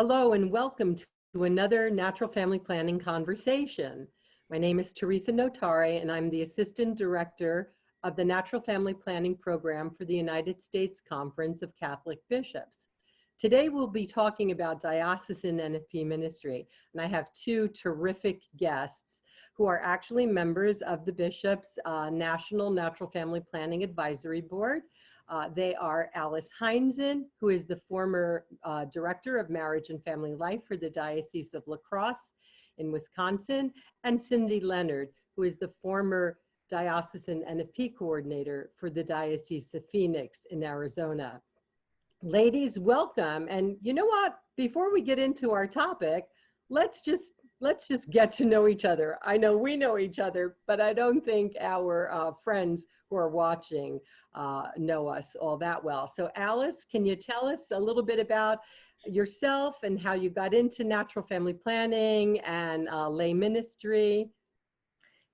Hello and welcome to another Natural Family Planning Conversation. My name is Theresa Notare and I'm the Assistant Director of the Natural Family Planning Program for the United States Conference of Catholic Bishops. Today we'll be talking about diocesan NFP ministry, and I have two terrific guests who are actually members of the Bishop's National Natural Family Planning Advisory Board. They are Alice Heinzen, who is the former Director of Marriage and Family Life for the Diocese of Crosse in Wisconsin, and Cindy Leonard, who is the former Diocesan NFP Coordinator for the Diocese of Phoenix in Arizona. Ladies, welcome. And you know what? Before we get into our topic, let's just get to know each other. I know we know each other, but I don't think our friends who are watching know us all that well. So Alice, can you tell us a little bit about yourself and how you got into natural family planning and lay ministry?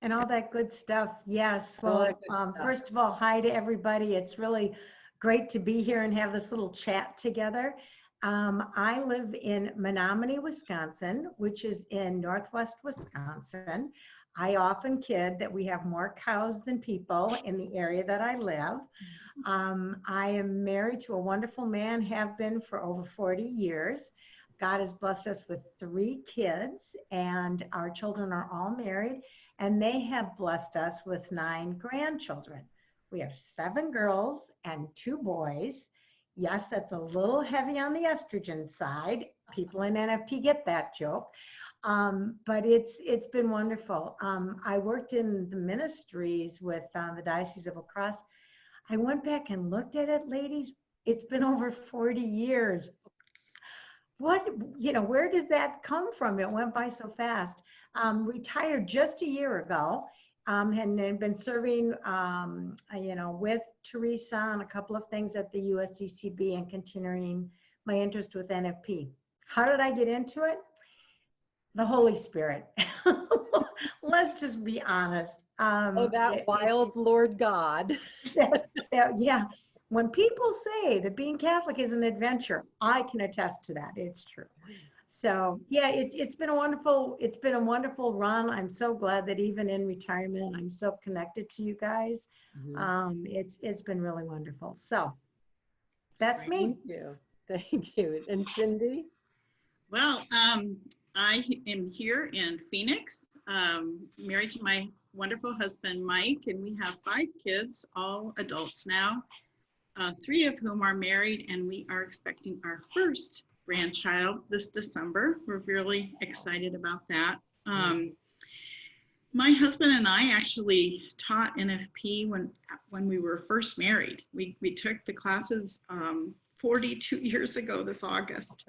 And all that good stuff. Yes. Well, first of all, hi to everybody. It's really great to be here and have this little chat together. I live in Menominee, Wisconsin, which is in northwest Wisconsin. I often kid that we have more cows than people in the area that I live. I am married to a wonderful man, have been for over 40 years. God has blessed us with 3 kids, and our children are all married, and they have blessed us with 9 grandchildren. We have 7 girls and 2 boys. Yes, that's a little heavy on the estrogen side. People in NFP get that joke. But it's been wonderful. I worked in the ministries with the Diocese of Crosse. I went back and looked at it, ladies. It's been over 40 years. Where did that come from? It went by so fast. Retired just a year ago. And been serving, with Theresa on a couple of things at the USCCB and continuing my interest with NFP. How did I get into it? The Holy Spirit. Let's just be honest. Wild Lord God. Yeah. When people say that being Catholic is an adventure, I can attest to that. It's true. So yeah, it's been a wonderful run. I'm so glad that even in retirement, I'm so connected to you guys. Mm-hmm. It's been really wonderful. So that's me. Thank you. And Cindy? Well, I am here in Phoenix, married to my wonderful husband, Mike, and we have 5 kids, all adults now, 3 of whom are married, and we are expecting our first grandchild this December. We're really excited about that. My husband and I actually taught NFP when we were first married. We took the classes 42 years ago this August,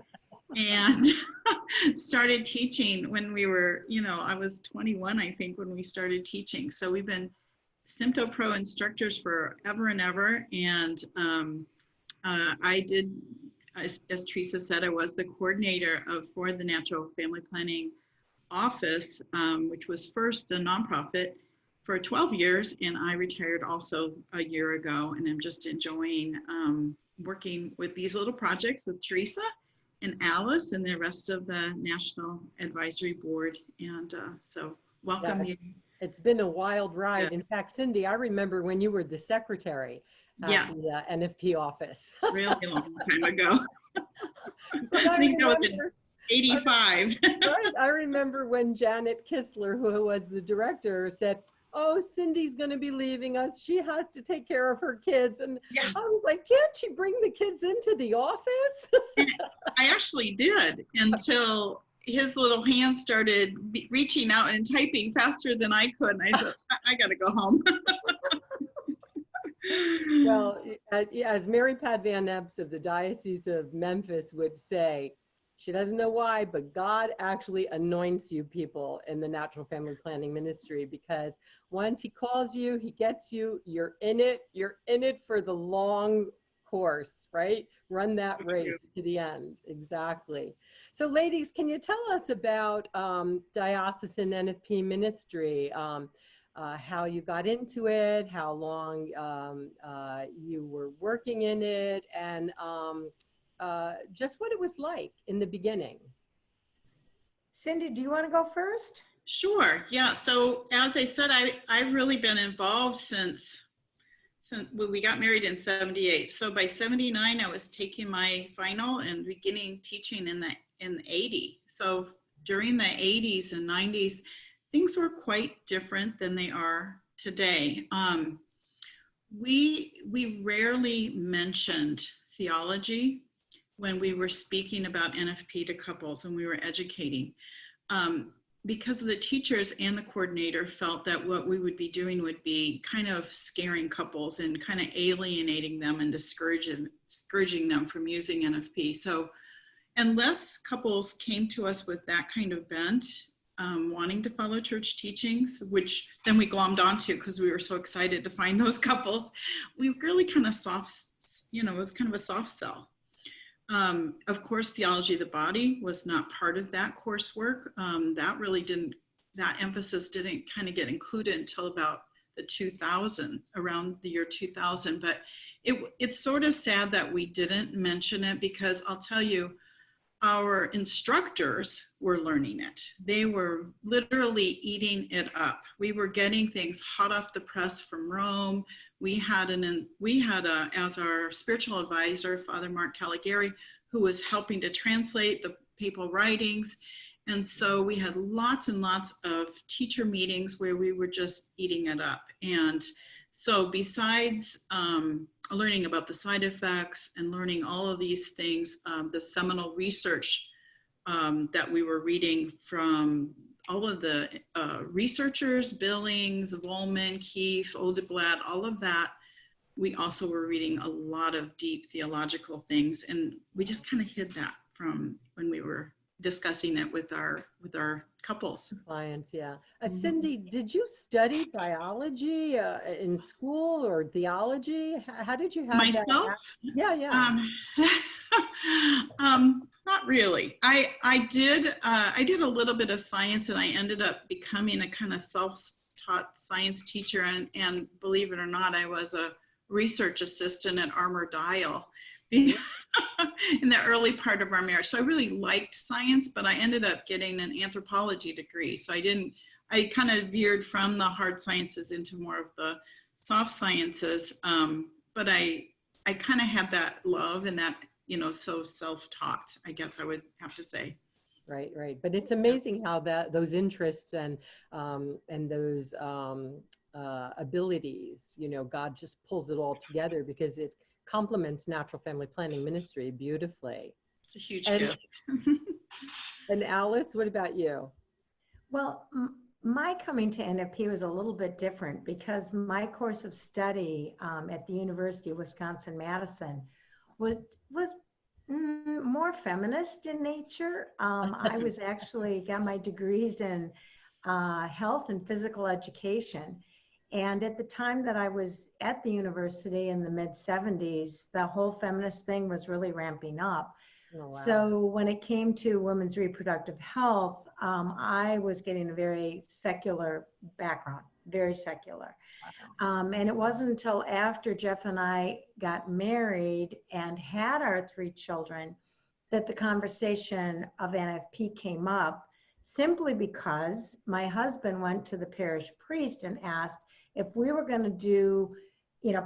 and started teaching when we were, I was 21, I think, when we started teaching. So we've been Sympto Pro instructors forever and ever. And I did, as Theresa said, I was the coordinator for the Natural Family Planning Office, which was first a nonprofit for 12 years, and I retired also a year ago, and I'm just enjoying working with these little projects with Theresa and Alice and the rest of the National Advisory Board, and so welcome you. It's been a wild ride. Yeah. In fact, Cindy, I remember when you were the secretary at the NFP office. Really long time ago. I think that was in 85. Right. I remember when Janet Kistler, who was the director, said, "Oh, Cindy's going to be leaving us. She has to take care of her kids." And yes. I was like, "Can't she bring the kids into the office?" I actually did, until his little hand started reaching out and typing faster than I could. And I said, I got to go home. Well, as Mary Pat Van Epps of the Diocese of Memphis would say, she doesn't know why, but God actually anoints you people in the natural family planning ministry, because once he calls you, he gets you, you're in it for the long course, right? Run that race to the end. Exactly. So ladies, can you tell us about diocesan NFP ministry? How you got into it, how long you were working in it, and just what it was like in the beginning. Cindy, do you want to go first? Sure. Yeah. So as I said, I've really been involved since we got married in 78. So by 79, I was taking my final and beginning teaching in 80. So during the 80s and 90s, things were quite different than they are today. We rarely mentioned theology when we were speaking about NFP to couples and we were educating. Because the teachers and the coordinator felt that what we would be doing would be kind of scaring couples and kind of alienating them and discouraging them from using NFP. So unless couples came to us with that kind of bent, wanting to follow church teachings, which then we glommed onto because we were so excited to find those couples, we really kind of it was kind of a soft sell. Of course, theology of the body was not part of that coursework. That emphasis didn't kind of get included until about around the year 2000. But it's sort of sad that we didn't mention it, because I'll tell you, our instructors were learning it. They were literally eating it up. We were getting things hot off the press from Rome. We had as our spiritual advisor, Father Mark Caligari, who was helping to translate the papal writings. And so we had lots and lots of teacher meetings where we were just eating it up. And so besides learning about the side effects and learning all of these things, the seminal research that we were reading from all of the researchers, Billings, Wollman, Keefe, Odeblad, all of that, we also were reading a lot of deep theological things, and we just kind of hid that from when we were discussing it with our couples. Clients, yeah. Cindy, did you study biology in school or theology? How did you have myself? That? Yeah. Not really. I did a little bit of science, and I ended up becoming a kind of self-taught science teacher. And believe it or not, I was a research assistant at Armour Dial in the early part of our marriage. So I really liked science, but I ended up getting an anthropology degree. So I kind of veered from the hard sciences into more of the soft sciences. But I kind of had that love and that, so self-taught, I guess I would have to say. Right. But it's amazing how those interests and those abilities, God just pulls it all together, because it complements natural family planning ministry beautifully. It's a huge gift. And Alice, what about you? Well, my coming to NFP was a little bit different, because my course of study at the University of Wisconsin-Madison was more feminist in nature. I was actually got my degrees in health and physical education. And at the time that I was at the university in the mid-70s, the whole feminist thing was really ramping up. Oh, wow. So when it came to women's reproductive health, I was getting a very secular background, very secular. Wow. And it wasn't until after Jeff and I got married and had our 3 children that the conversation of NFP came up, simply because my husband went to the parish priest and asked if we were going to do,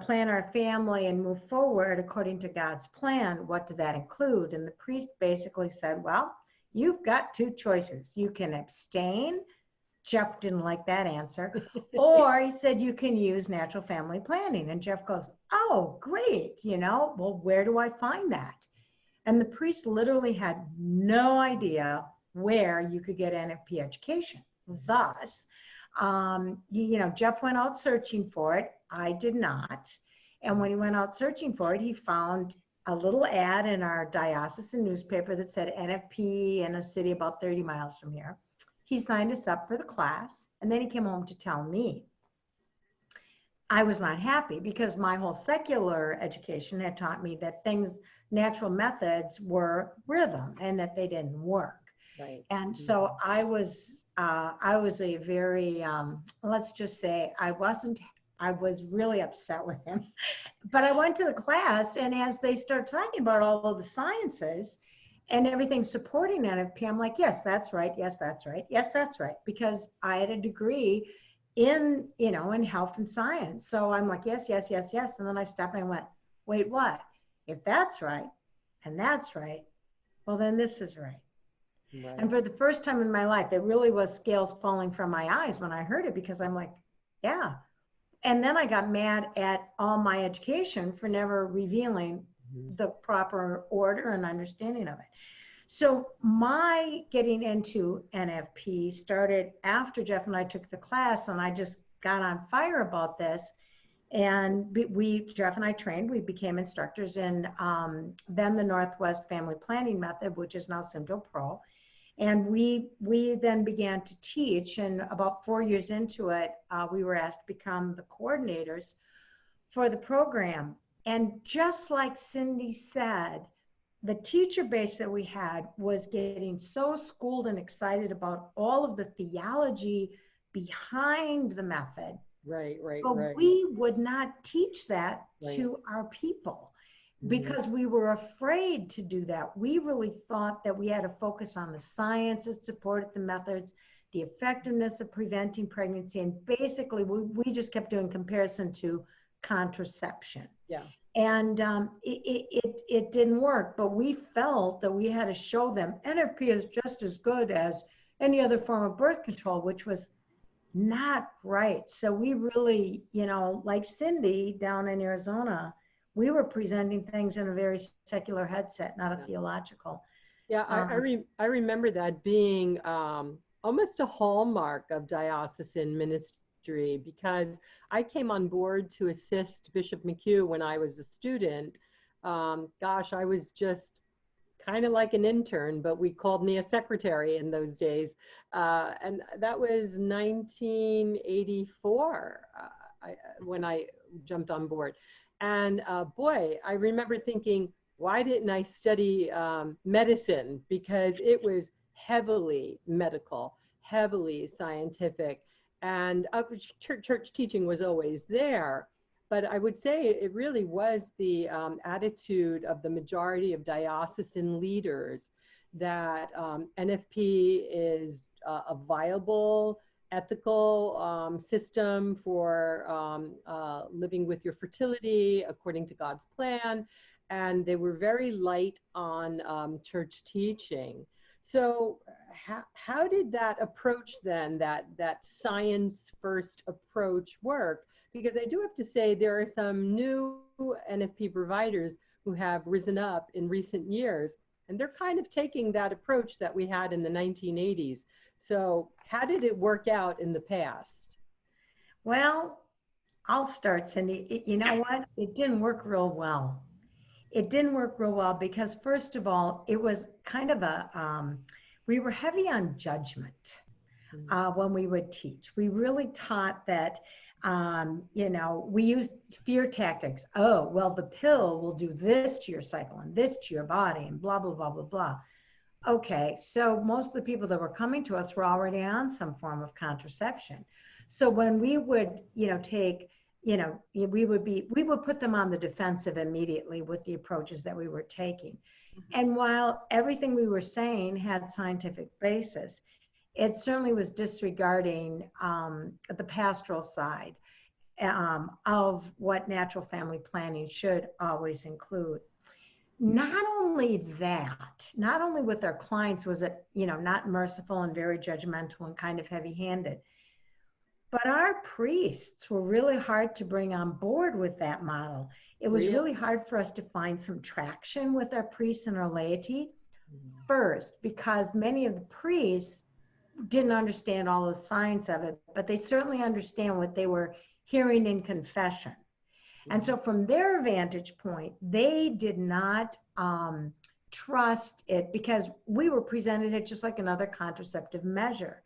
plan our family and move forward according to God's plan, what did that include? And the priest basically said, well, you've got 2 choices. You can abstain. Jeff didn't like that answer. Or he said, you can use natural family planning. And Jeff goes, oh, great. Well, where do I find that? And the priest literally had no idea where you could get NFP education. Thus, Jeff went out searching for it. I did not. And when he went out searching for it, he found a little ad in our diocesan newspaper that said NFP in a city about 30 miles from here. He signed us up for the class, and then he came home to tell me. I was not happy, because my whole secular education had taught me that natural methods were rhythm and that they didn't work. Right. And so I was a very, let's just say, I I was really upset with him. But I went to the class, and as they start talking about all of the sciences and everything supporting NFP, I'm like, yes, that's right. Yes, that's right. Yes, that's right. Because I had a degree in, in health and science. So I'm like, yes, yes, yes, yes. And then I stopped and I went, wait, what? If that's right, and that's right, well, then this is right. Right. And for the first time in my life, it really was scales falling from my eyes when I heard it, because I'm like, yeah. And then I got mad at all my education for never revealing the proper order and understanding of it. So my getting into NFP started after Jeff and I took the class, and I just got on fire about this. And Jeff and I trained, we became instructors in then the Northwest Family Planning Method, which is now Simdo Pro. And we then began to teach, and about 4 years into it, we were asked to become the coordinators for the program. And just like Cindy said, the teacher base that we had was getting so schooled and excited about all of the theology behind the method. Right. But we would not teach that to our people, because we were afraid to do that. We really thought that we had to focus on the science that supported the methods, the effectiveness of preventing pregnancy, and basically we just kept doing comparison to contraception. Yeah. And it didn't work, but we felt that we had to show them NFP is just as good as any other form of birth control, which was not right. So we really, like Cindy down in Arizona, we were presenting things in a very secular headset, not a theological. Yeah, I remember that being almost a hallmark of diocesan ministry, because I came on board to assist Bishop McHugh when I was a student. Gosh, I was just kind of like an intern, but we called me a secretary in those days. And that was 1984 when I jumped on board. And boy, I remember thinking, why didn't I study medicine? Because it was heavily medical, heavily scientific, and church teaching was always there. But I would say it really was the attitude of the majority of diocesan leaders that NFP is a viable, ethical system for living with your fertility according to God's plan. And they were very light on church teaching. So how did that approach then, that science first approach work? Because I do have to say there are some new NFP providers who have risen up in recent years, and they're kind of taking that approach that we had in the 1980s. So how did it work out in the past? Well, I'll start, Cindy. You know what? It didn't work real well. It didn't work real well because, first of all, it was kind of we were heavy on judgment when we would teach. We really taught that, we used fear tactics. Oh, well, the pill will do this to your cycle and this to your body and blah, blah, blah, blah, blah. Okay, so most of the people that were coming to us were already on some form of contraception. So when we would, take, we would put them on the defensive immediately with the approaches that we were taking. And while everything we were saying had scientific basis, it certainly was disregarding the pastoral side of what natural family planning should always include. Not only that, not only with our clients was it, not merciful and very judgmental and kind of heavy-handed, but our priests were really hard to bring on board with that model. It was really hard for us to find some traction with our priests and our laity. First, because many of the priests didn't understand all the science of it, but they certainly understand what they were hearing in confession. And so from their vantage point, they did not trust it because we were presented it just like another contraceptive measure.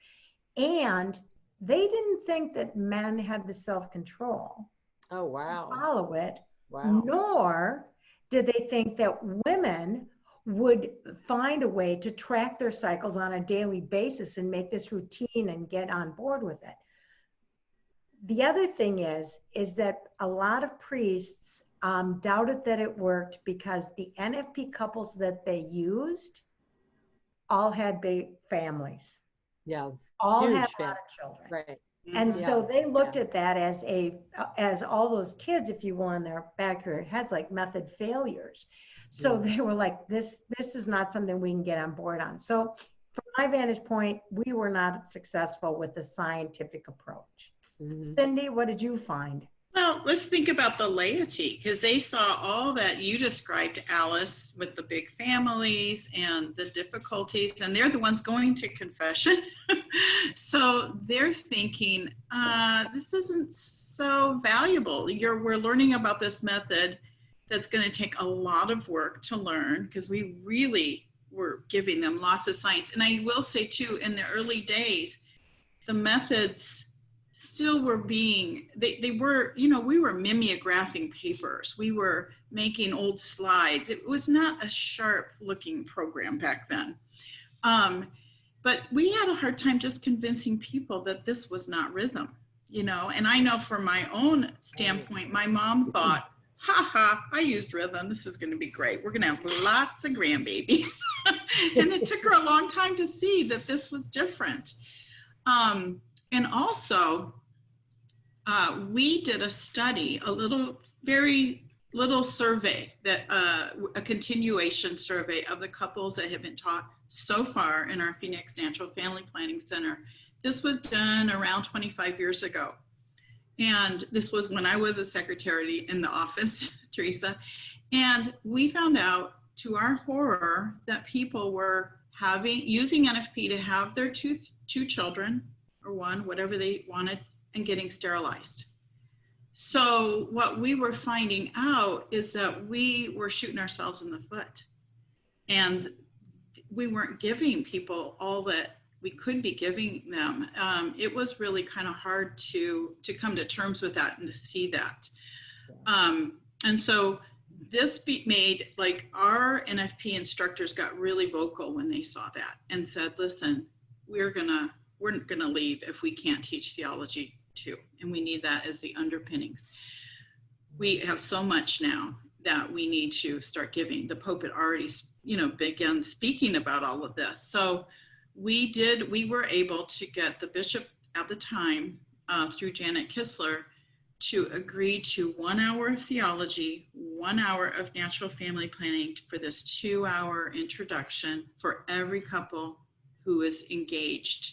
And they didn't think that men had the self-control to follow it, nor did they think that women would find a way to track their cycles on a daily basis and make this routine and get on board with it. the other thing is that a lot of priests doubted that it worked because the NFP couples that they used all had big families, Yeah. all had Huge a lot fan. of children. Right. And Mhm. so they looked at that as all those kids, if you will, in their back of their heads, like method failures. So they were like, this is not something we can get on board on. So from my vantage point, we were not successful with the scientific approach. Mhm. Cindy, what did you find? Well, let's think about the laity, because they saw all that you described, Alice, with the big families and the difficulties, and they're the ones going to confession. So they're thinking, this isn't so valuable. We're learning about this method that's going to take a lot of work to learn, because we really were giving them lots of science. And I will say too, in the early days, the methods still were being, they were, we were mimeographing papers. We were making old slides. It was not a sharp looking program back then. But we had a hard time just convincing people that this was not rhythm, and I know from my own standpoint, my mom thought, I used rhythm. This is going to be great. We're going to have lots of grandbabies. And it took her a long time to see that this was different. And also, we did a study, very little survey, that a continuation survey of the couples that have been taught so far in our Phoenix Natural Family Planning Center. This was done around 25 years ago. And this was when I was a secretary in the office, Theresa. And we found out, to our horror, that people were using NFP to have their two children, or one, whatever they wanted, and getting sterilized. So what we were finding out is that we were shooting ourselves in the foot, and we weren't giving people all that we could be giving them. It was really kind of hard to come to terms with that and to see that. And so this made, like, our NFP instructors got really vocal when they saw that and said, listen, we're gonna leave if we can't teach theology too, and we need that as the underpinnings. We have so much now that we need to start giving. The Pope had already, begun speaking about all of this. So we were able to get the bishop at the time, through Janet Kistler, to agree to 1 hour of theology, 1 hour of natural family planning for this 2-hour introduction for every couple who is engaged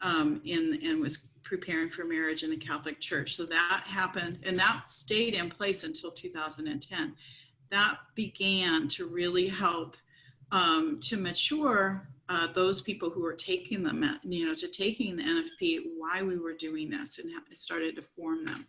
and was preparing for marriage in the Catholic Church. So that happened, and that stayed in place until 2010. That began to really help to mature those people who were taking taking the NFP, why we were doing this, and it started to form them.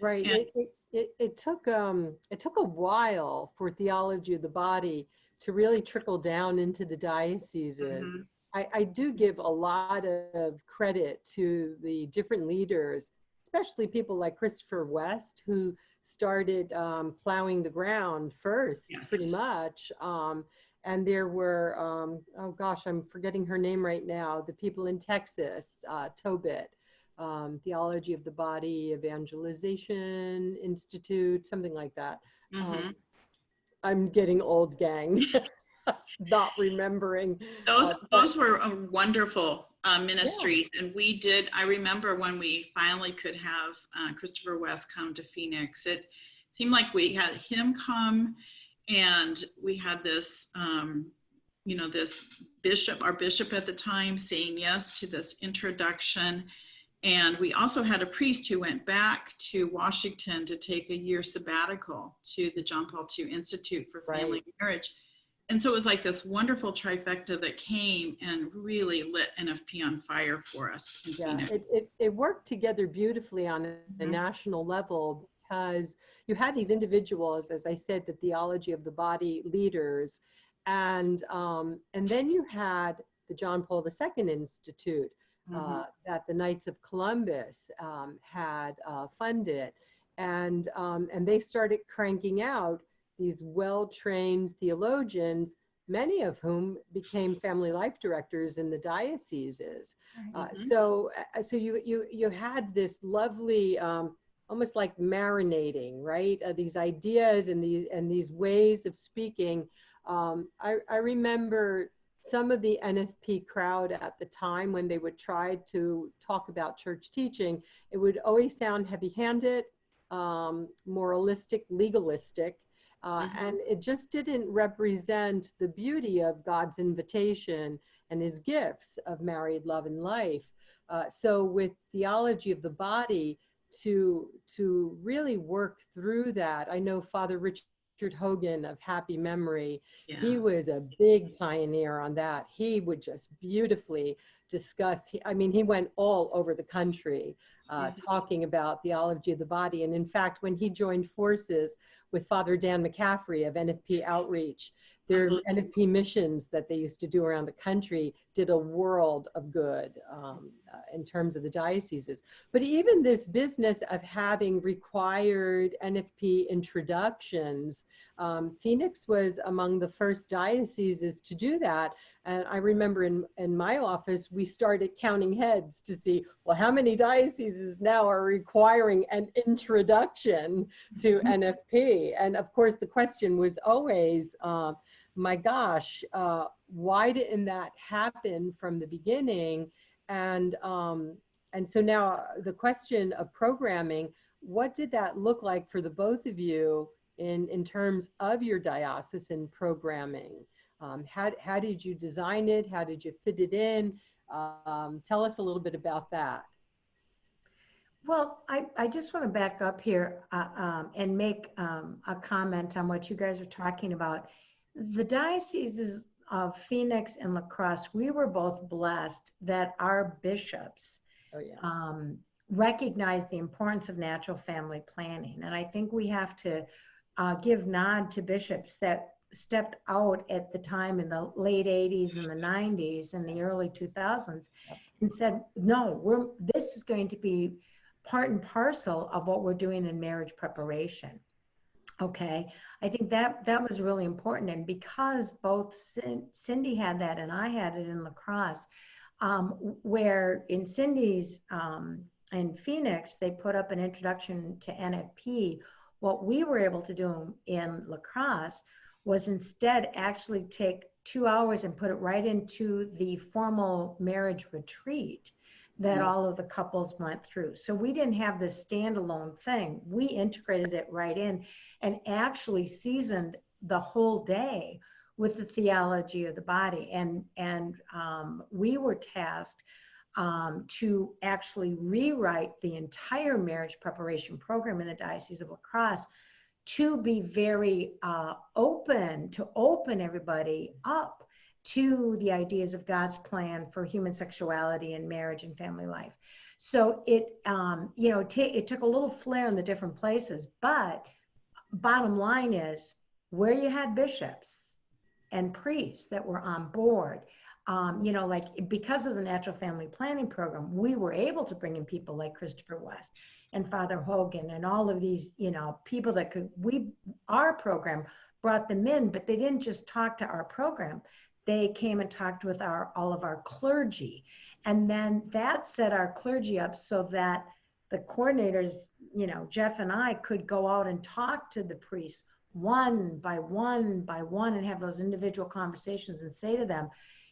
Right. And it took a while for theology of the body to really trickle down into the dioceses. Mm-hmm. I do give a lot of credit to the different leaders, especially people like Christopher West, who started plowing the ground first, yes, pretty much. And there were, oh gosh, I'm forgetting her name right now, the people in Texas, Tobit, Theology of the Body, Evangelization Institute, something like that. Mm-hmm. I'm getting old, gang. Not remembering. Those were wonderful ministries. Yeah. And I remember when we finally could have Christopher West come to Phoenix, it seemed like we had him come, and we had this, this bishop, our bishop at the time, saying yes to this introduction. And we also had a priest who went back to Washington to take a year sabbatical to the John Paul II Institute for Family and Marriage. And so it was like this wonderful trifecta that came and really lit NFP on fire for us. Yeah, it worked together beautifully on a national level, because you had these individuals, as I said, the theology of the body leaders, and then you had the John Paul II Institute that the Knights of Columbus had funded, and they started cranking out these well-trained theologians many of whom became family life directors in the dioceses. Mhm. So you had this lovely, almost like marinating, right? These ideas and these ways of speaking. I remember some of the NFP crowd at the time, when they would try to talk about church teaching, it would always sound heavy-handed, moralistic, legalistic, and it just didn't represent the beauty of God's invitation and his gifts of married love and life. So with theology of the body, to really work through that, I know Father Richard Hogan of happy memory, he Yeah. was a big pioneer on that. He would just beautifully discuss, I mean, he went all over the country talking about theology of the body. And in fact, when he joined forces with Father Dan McCaffrey of NFP Outreach, their NFP missions that they used to do around the country did a world of good in terms of the dioceses. But even this business of having required NFP introductions, Phoenix was among the first dioceses to do that. And I remember in my office, we started counting heads to see, well, how many dioceses now are requiring an introduction to NFP? And of course, the question was always, my gosh, why didn't that happen from the beginning? And so now the question of programming, what did that look like for the both of you in terms of your diocesan programming? How did you design it? How did you fit it in? Tell us a little bit about that. Well, I just want to back up here and make a comment on what you guys are talking about. The dioceses of Phoenix and La Crosse, we were both blessed that our bishops recognize the importance of natural family planning. And I think we have to give nod to bishops that stepped out at the time in the late 80s and the 90s and the early 2000s and said, no, this is going to be part and parcel of what we're doing in marriage preparation. Okay, I think that was really important. And because both Cindy had that and I had it in La Crosse, where in Cindy's in Phoenix, they put up an introduction to NFP. What we were able to do in La Crosse was instead actually take 2 hours and put it right into the formal marriage retreat that all of the couples went through. So we didn't have this standalone thing. We integrated it right in and actually seasoned the whole day with the theology of the body. And we were tasked to actually rewrite the entire marriage preparation program in the Diocese of La Crosse to be very open, to open everybody up to the ideas of God's plan for human sexuality and marriage and family life. So it, it took a little flair in the different places, but bottom line is where you had bishops and priests that were on board, because of the Natural Family Planning Program, we were able to bring in people like Christopher West and Father Hogan and all of these, people that our program brought them in, but they didn't just talk to our program. They came and talked with all of our clergy. And then that set our clergy up so that the coordinators, Jeff and I could go out and talk to the priests one by one and have those individual conversations and say to them,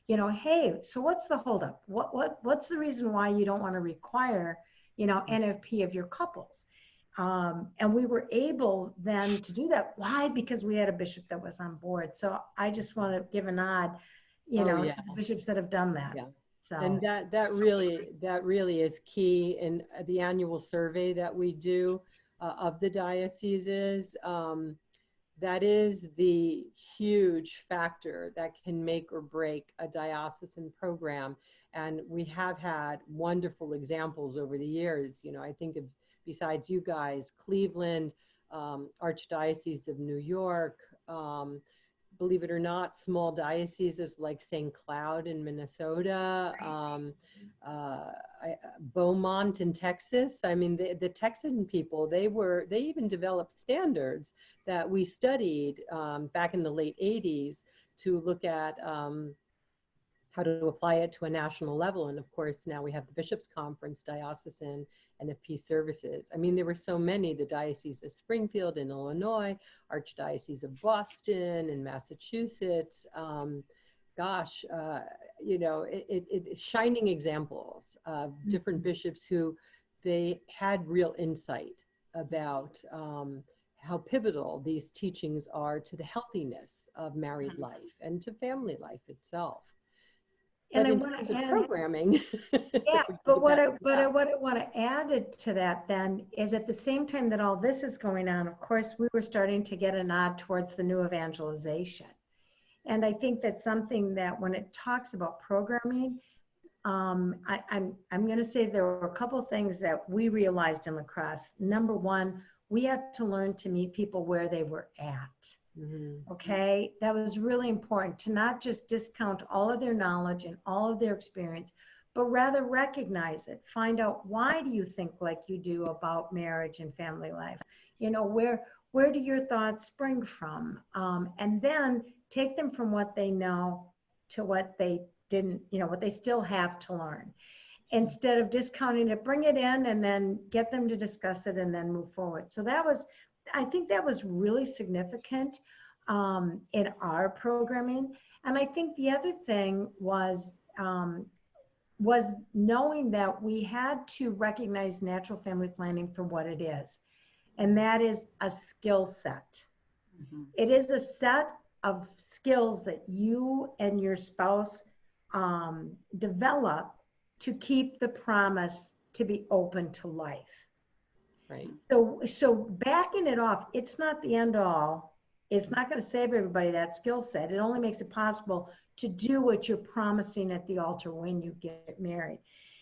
hey, so what's the holdup? What's the reason why you don't want to require, NFP of your couples? And we were able then to do that. Why? Because we had a bishop that was on board. So I just want to give a nod, to the bishops that have done that. Yeah. So. And that really is key in the annual survey that we do of the dioceses. That is the huge factor that can make or break a diocesan program. And we have had wonderful examples over the years. I think of, besides you guys, Cleveland, Archdiocese of New York, believe it or not, small dioceses like St. Cloud in Minnesota, Beaumont in Texas. I mean, the Texan people, they even developed standards that we studied back in the late 80s to look at how to apply it to a national level. And of course, now we have the Bishops' Conference, diocesan NFP services. I mean, there were so many, the Diocese of Springfield in Illinois, Archdiocese of Boston in Massachusetts. You know, it's shining examples of different bishops who they had real insight about how pivotal these teachings are to the healthiness of married life and to family life itself. And but I in want terms to of add, programming. yeah, but what I want to add to that then is at the same time that all this is going on, of course, we were starting to get a nod towards the new evangelization. And I think that's something that when it talks about programming, I'm going to say there were a couple of things that we realized in La Crosse. Number one, we had to learn to meet people where they were at. Mm-hmm. Okay, that was really important, to not just discount all of their knowledge and all of their experience, but rather recognize it. Find out, why do you think like you do about marriage and family life? You know, where do your thoughts spring from? And then take them from what they know to what they didn't, you know, what they still have to learn. Instead of discounting it, bring it in and then get them to discuss it and then move forward. So that was, I think that was really significant in our programming. And I think the other thing was knowing that we had to recognize natural family planning for what it is. And that is a skill set. Mm-hmm. It is a set of skills that you and your spouse develop to keep the promise to be open to life. Right. So backing it off, it's not the end all. It's not going to save everybody that skill set. It only makes it possible to do what you're promising at the altar when you get married.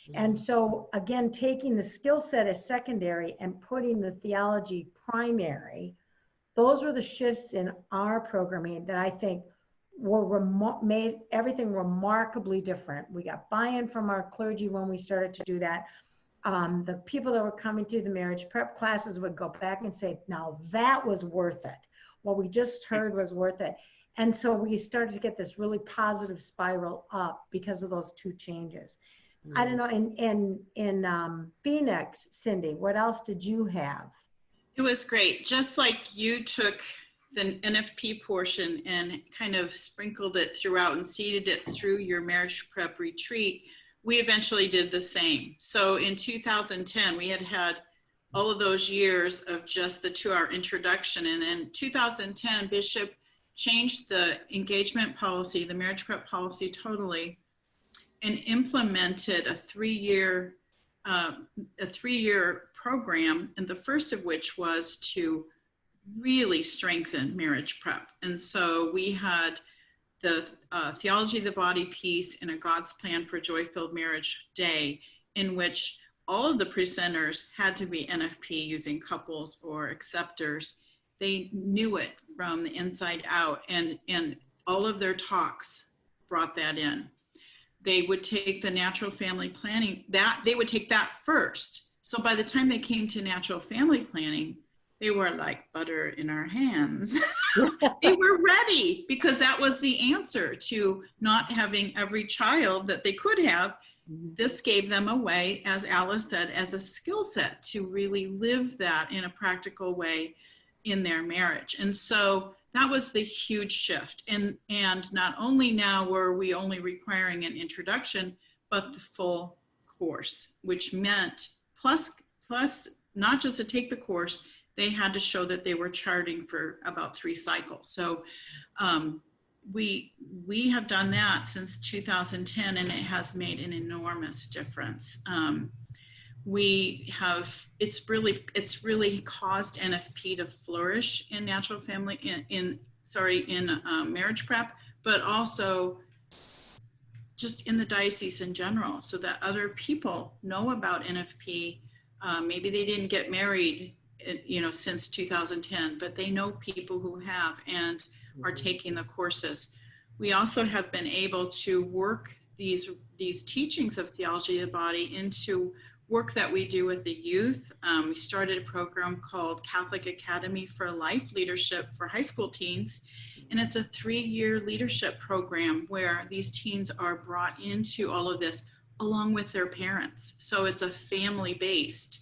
Mm-hmm. And so again, taking the skill set as secondary and putting the theology primary, those were the shifts in our programming that I think made everything remarkably different. We got buy-in from our clergy when we started to do that. The people that were coming through the marriage prep classes would go back and say, now that was worth it. What we just heard was worth it. And so we started to get this really positive spiral up because of those two changes. Mm-hmm. I don't know, in Phoenix, Cindy, what else did you have? It was great. Just like you took the NFP portion and kind of sprinkled it throughout and seeded it through your marriage prep retreat, we eventually did the same. So in 2010, we had all of those years of just the 2-hour introduction. And in 2010, Bishop changed the engagement policy, the marriage prep policy totally, and implemented a 3-year program, and the first of which was to really strengthen marriage prep. And so we had the Theology of the Body piece and a God's Plan for Joy-Filled Marriage Day, in which all of the presenters had to be NFP using couples or acceptors. They knew it from the inside out, and all of their talks brought that in. They would take the natural family planning, they would take that first. So by the time they came to natural family planning, they were like butter in our hands. They were ready, because that was the answer to not having every child that they could have. This gave them a way, as Alice said, as a skill set to really live that in a practical way in their marriage. And so that was the huge shift. And not only now were we only requiring an introduction, but the full course, which meant plus not just to take the course, they had to show that they were charting for about 3 cycles. So we have done that since 2010, and it has made an enormous difference. It's really caused NFP to flourish in natural family, in marriage prep, but also just in the diocese in general, so that other people know about NFP. Maybe they didn't get married, since 2010, but they know people who have and are taking the courses. We also have been able to work these teachings of theology of the body into work that we do with the youth. We started a program called Catholic Academy for Life Leadership for high school teens, And it's a 3-year leadership program where these teens are brought into all of this along with their parents. So it's a family-based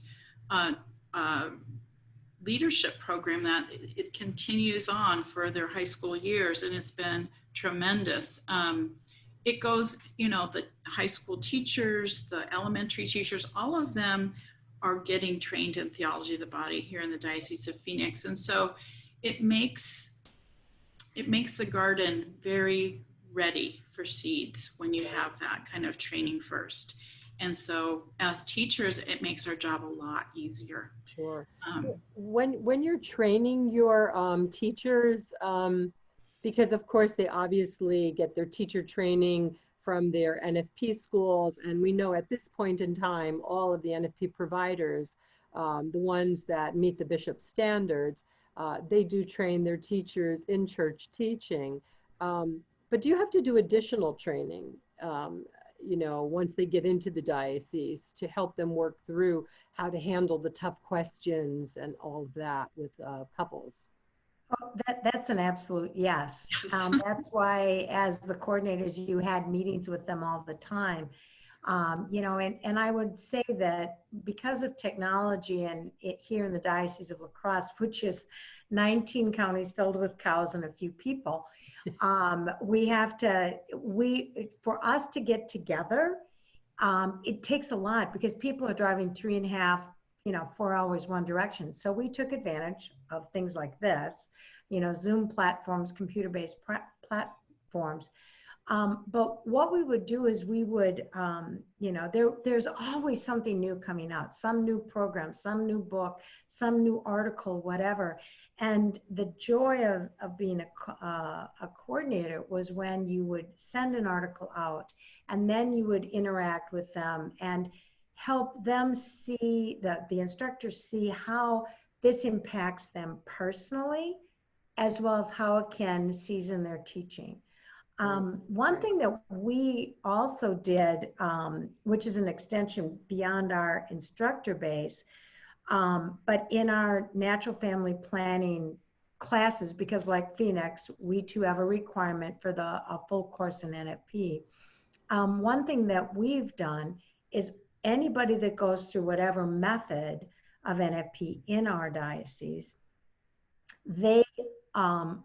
leadership program that it continues on for their high school years, and it's been tremendous. It goes, the high school teachers, the elementary teachers, all of them are getting trained in theology of the body here in the Diocese of Phoenix. And so it makes the garden very ready for seeds when you have that kind of training first. And so as teachers, it makes our job a lot easier. Sure. When you're training your teachers, because of course they obviously get their teacher training from their NFP schools, and we know at this point in time, all of the NFP providers, the ones that meet the bishop's standards, they do train their teachers in church teaching. But do you have to do additional training, once they get into the diocese to help them work through how to handle the tough questions and all of that with couples? Oh, that's an absolute yes. That's why, as the coordinators, you had meetings with them all the time. And I would say that because of technology and here in the Diocese of La Crosse, which is 19 counties filled with cows and a few people, for us to get together, it takes a lot because people are driving 3.5, 4 hours one direction. So we took advantage of things like this, Zoom platforms, computer-based platforms. But what we would do is we would, there's always something new coming out, some new program, some new book, some new article, whatever. And the joy of being a coordinator was when you would send an article out and then you would interact with them and help them see, the instructors see how this impacts them personally, as well as how it can season their teaching. One thing that we also did, which is an extension beyond our instructor base, but in our natural family planning classes, because like Phoenix, we too have a requirement for a full course in NFP. One thing that we've done is anybody that goes through whatever method of NFP in our diocese, they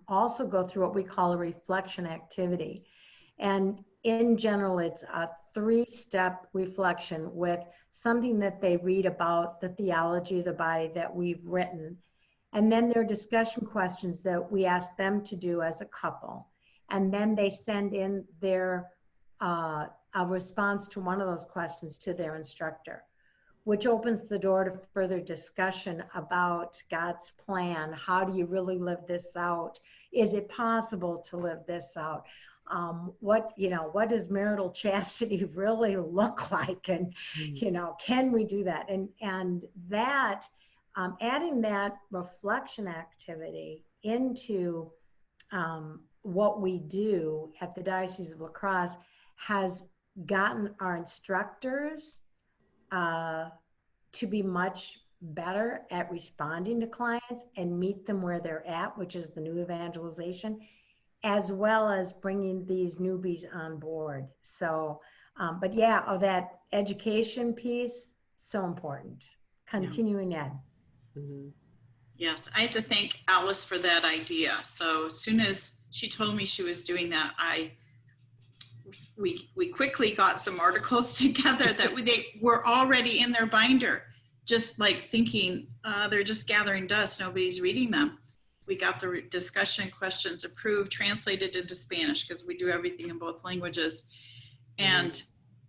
also go through what we call a reflection activity. And in general, it's a 3-step reflection with something that they read about the theology of the body that we've written. And then there are discussion questions that we ask them to do as a couple. And then they send in their a response to one of those questions to their instructor, which opens the door to further discussion about God's plan. How do you really live this out? Is it possible to live this out? What does marital chastity really look like? And, can we do that? And that, adding that reflection activity into what we do at the Diocese of La Crosse has gotten our instructors to be much better at responding to clients and meet them where they're at, which is the new evangelization, as well as bringing these newbies on board. So, but yeah, that education piece, so important. Continuing ed. Mm-hmm. Yes, I have to thank Alice for that idea. So as soon as she told me she was doing that, we quickly got some articles together that they were already in their binder, just like thinking they're just gathering dust, nobody's reading them. We got the discussion questions approved, translated into Spanish, because we do everything in both languages, and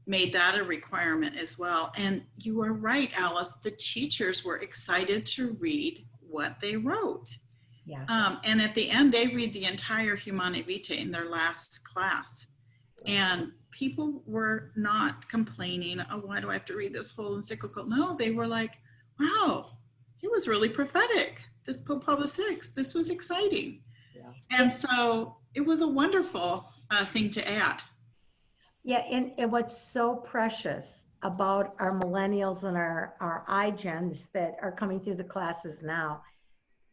made that a requirement as well. And you are right, Alice, the teachers were excited to read what they wrote. Yeah. And at the end, they read the entire Humanae Vitae in their last class. And people were not complaining, oh, why do I have to read this whole encyclical? No, they were like, wow, it was really prophetic. This Pope Paul VI, this was exciting. Yeah. And so it was a wonderful thing to add. Yeah, and what's so precious about our millennials and our iGens that are coming through the classes now,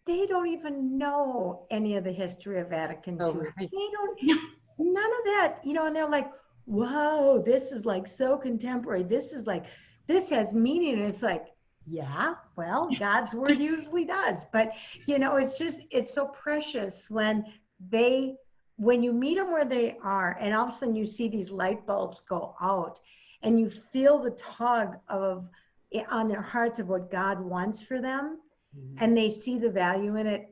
they don't even know any of the history of Vatican Oh, II. right. They don't, none of that, you know, and they're like, whoa, this is like so contemporary. This is like, this has meaning. And it's like, yeah, well, God's word usually does. But, you know, it's just, it's so precious when when you meet them where they are, and all of a sudden you see these light bulbs go out and you feel the tug on their hearts of what God wants for them, and they see the value in it.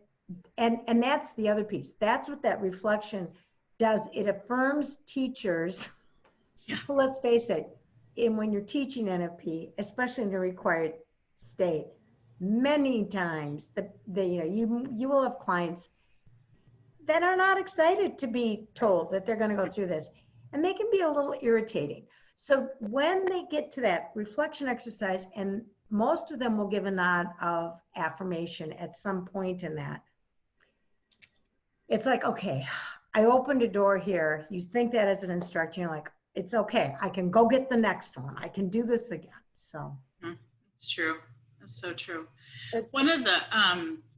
And that's the other piece. That's what that reflection does. It affirms teachers. Yeah. Well, let's face it, when you're teaching NFP, especially in the required state, many times you will have clients that are not excited to be told that they're going to go through this, and they can be a little irritating. So when they get to that reflection exercise, and most of them will give a nod of affirmation at some point in that, it's like, okay, I opened a door here. You think that as an instructor, you're like, it's okay. I can go get the next one. I can do this again. So it's true. That's so true. One of the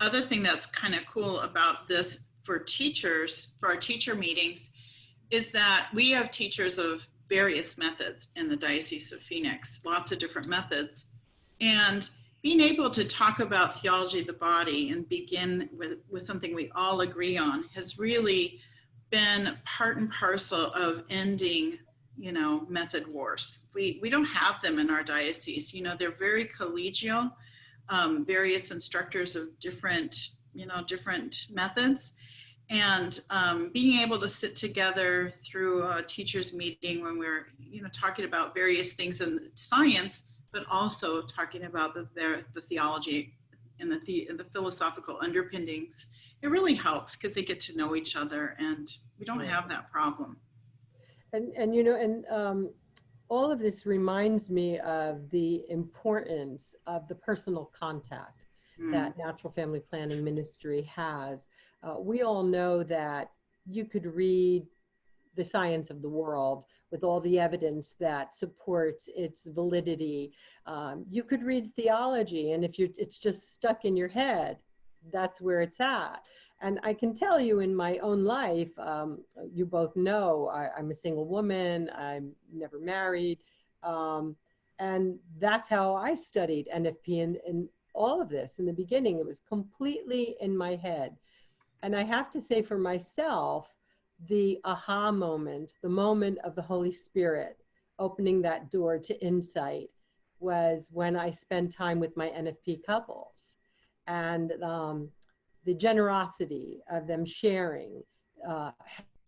other thing that's kind of cool about this for teachers, for our teacher meetings, is that we have teachers of various methods in the Diocese of Phoenix, lots of different methods. And being able to talk about theology of the body and begin with something we all agree on has really been part and parcel of ending, you know, method wars. We don't have them in our diocese. You know, they're very collegial, various instructors of different methods. And being able to sit together through a teachers meeting when we're, you know, talking about various things in science, but also talking about the theology and the philosophical underpinnings, it really helps because they get to know each other, and we don't have that problem. And you know, and all of this reminds me of the importance of the personal contact that Natural Family Planning Ministry has. We all know that you could read the science of the world with all the evidence that supports its validity. You could read theology, and if it's just stuck in your head, that's where it's at. And I can tell you in my own life, you both know I'm a single woman, I'm never married, and that's how I studied NFP and all of this. In the beginning, it was completely in my head. And I have to say for myself, the aha moment, the moment of the Holy Spirit opening that door to insight was when I spent time with my NFP couples, and the generosity of them sharing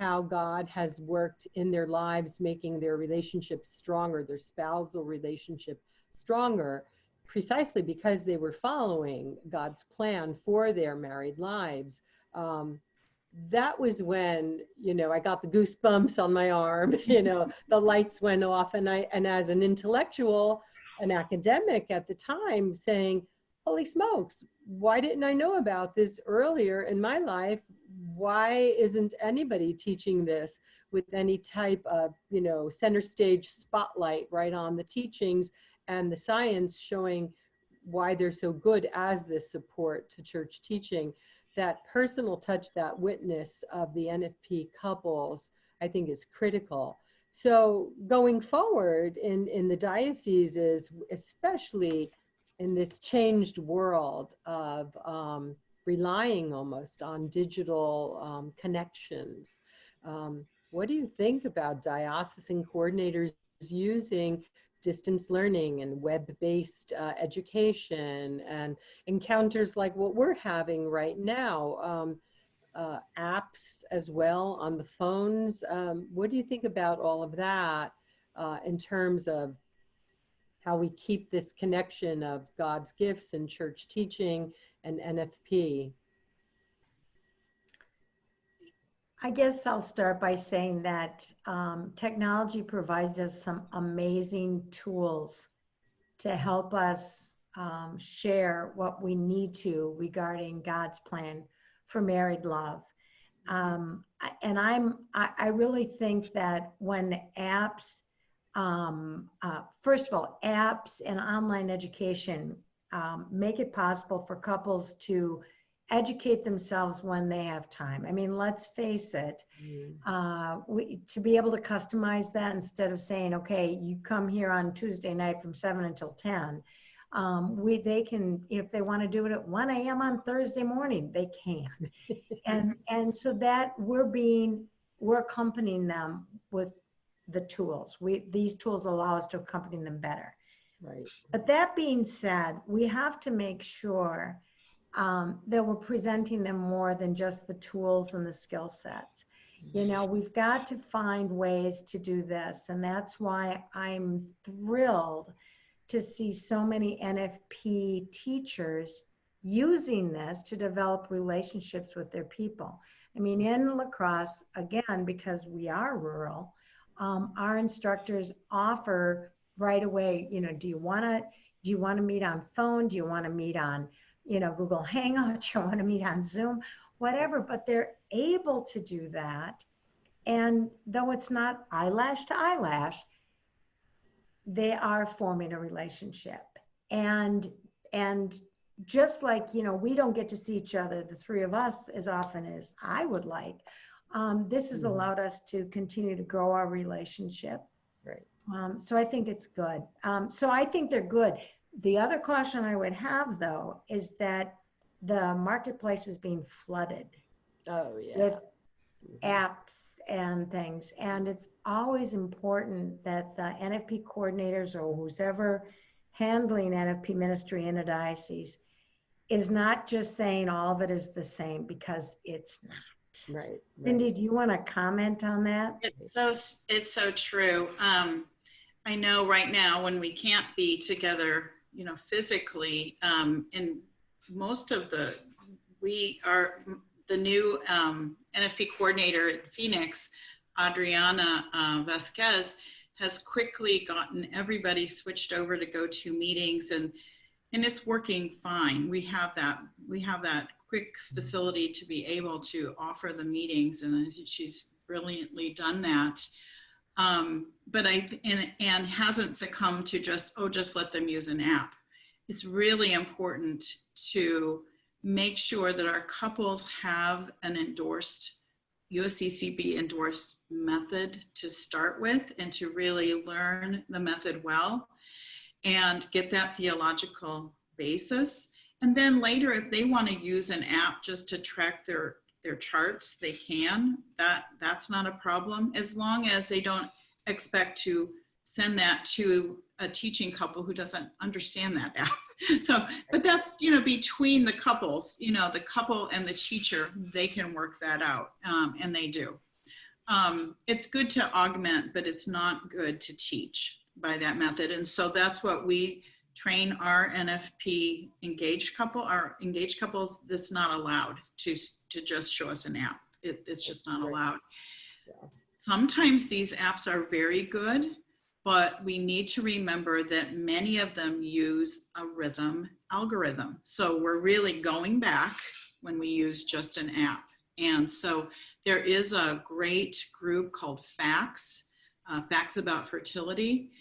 how God has worked in their lives, making their relationships stronger, their spousal relationship stronger, precisely because they were following God's plan for their married lives. That was when, you know, I got the goosebumps on my arm, you know, the lights went off, and as an intellectual, an academic at the time, saying, holy smokes, why didn't I know about this earlier in my life? Why isn't anybody teaching this with any type of, you know, center stage spotlight right on the teachings and the science showing why they're so good as this support to church teaching? That personal touch, that witness of the NFP couples, I think is critical. So going forward in the dioceses, especially in this changed world of relying almost on digital connections, what do you think about diocesan coordinators using distance learning and web-based education and encounters like what we're having right now, apps as well on the phones? What do you think about all of that in terms of how we keep this connection of God's gifts and church teaching and NFP? I guess I'll start by saying that technology provides us some amazing tools to help us share what we need to regarding God's plan for married love. I really think that when apps, first of all, apps and online education make it possible for couples to educate themselves when they have time. I mean, let's face it, to be able to customize that instead of saying, okay, you come here on Tuesday night from 7 until 10. They can, if they want to do it at 1 a.m. on Thursday morning, they can. And so that we're accompanying them with the tools. These tools allow us to accompany them better. Right. But that being said, we have to make sure that we're presenting them more than just the tools and the skill sets. You know, we've got to find ways to do this. And that's why I'm thrilled to see so many NFP teachers using this to develop relationships with their people. I mean, in La Crosse, again, because we are rural, our instructors offer right away, you know, do you want to meet on phone? Do you want to meet on, you know, Google Hangouts? Do you want to meet on Zoom? Whatever, but they're able to do that. And though it's not eyelash to eyelash, they are forming a relationship. And just like, you know, we don't get to see each other, the three of us, as often as I would like, this has allowed us to continue to grow our relationship. Right. So I think it's good. So I think they're good. The other caution I would have, though, is that the marketplace is being flooded with apps and things. And it's always important that the NFP coordinators or who's ever handling NFP ministry in a diocese is not just saying all of it is the same, because it's not. Right. Cindy, do you want to comment on that? It's so true. I know right now when we can't be together, you know, physically, in most of the new NFP coordinator at Phoenix, Adriana Vasquez, has quickly gotten everybody switched over to go-to meetings, and it's working fine. We have that quick facility to be able to offer the meetings, and she's brilliantly done that. But and hasn't succumbed to just let them use an app. It's really important to make sure that our couples have an endorsed, USCCB endorsed method to start with, and to really learn the method well and get that theological basis. And then later, if they want to use an app just to track their charts, they can. That's not a problem, as long as they don't expect to send that to a teaching couple who doesn't understand that app. So, but that's, you know, between the couples, you know, the couple and the teacher, they can work that out, and they do. It's good to augment, but it's not good to teach by that method. And so that's what we train our NFP engaged couple, our engaged couples. That's not allowed to just show us an app. It's just not allowed. Yeah. Sometimes these apps are very good, but we need to remember that many of them use a rhythm algorithm. So we're really going back when we use just an app. And so there is a great group called Facts About Fertility,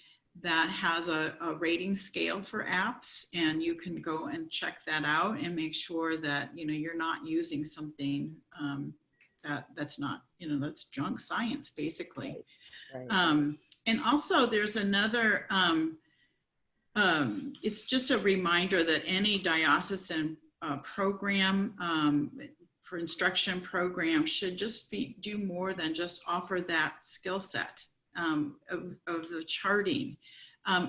that has a rating scale for apps, and you can go and check that out and make sure that, you know, you're not using something that's not, you know, that's junk science, basically. Right. And also there's another, it's just a reminder that any diocesan program, for instruction program, should just do more than just offer that skill set of the charting.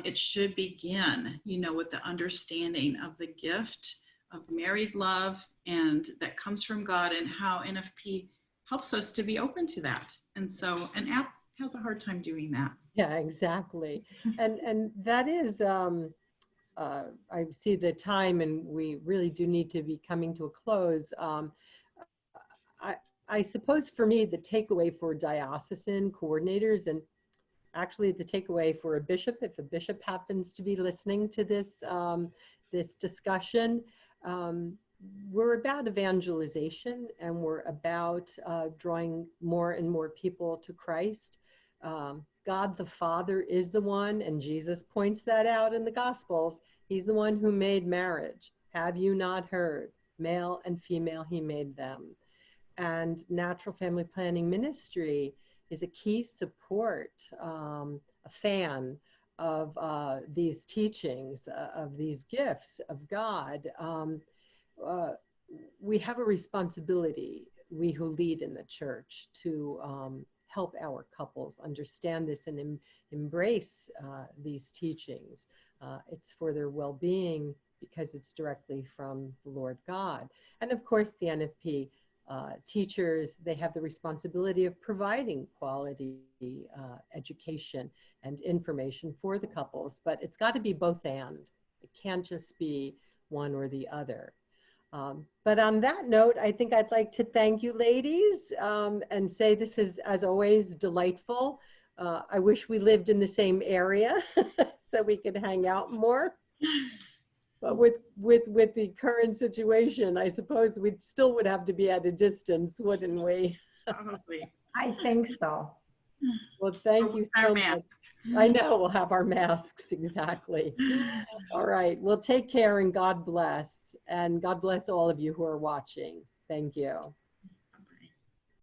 It should begin, you know, with the understanding of the gift of married love, and that comes from God, and how NFP helps us to be open to that. And so an app has a hard time doing that. Yeah, exactly. And that is, I see the time, and we really do need to be coming to a close. I suppose for me, the takeaway for diocesan coordinators, and actually the takeaway for a bishop, if a bishop happens to be listening to this, this discussion, we're about evangelization, and we're about drawing more and more people to Christ. God the Father is the one, and Jesus points that out in the Gospels. He's the one who made marriage. Have you not heard? Male and female, he made them. And natural family planning ministry is a key support, a fan of these teachings, of these gifts of God. We have a responsibility, we who lead in the church, to help our couples understand this and embrace these teachings. It's for their well-being because it's directly from the Lord God. And of course, the NFP teachers, they have the responsibility of providing quality education and information for the couples, but it's got to be both and. It can't just be one or the other. But on that note, I think I'd like to thank you, ladies, and say this is, as always, delightful. I wish we lived in the same area so we could hang out more. But with the current situation, I suppose we still would have to be at a distance, wouldn't we? Probably. I think so. Well, thank you so much. Masks. I know, we'll have our masks, exactly. All right, well, take care and God bless. And God bless all of you who are watching. Thank you.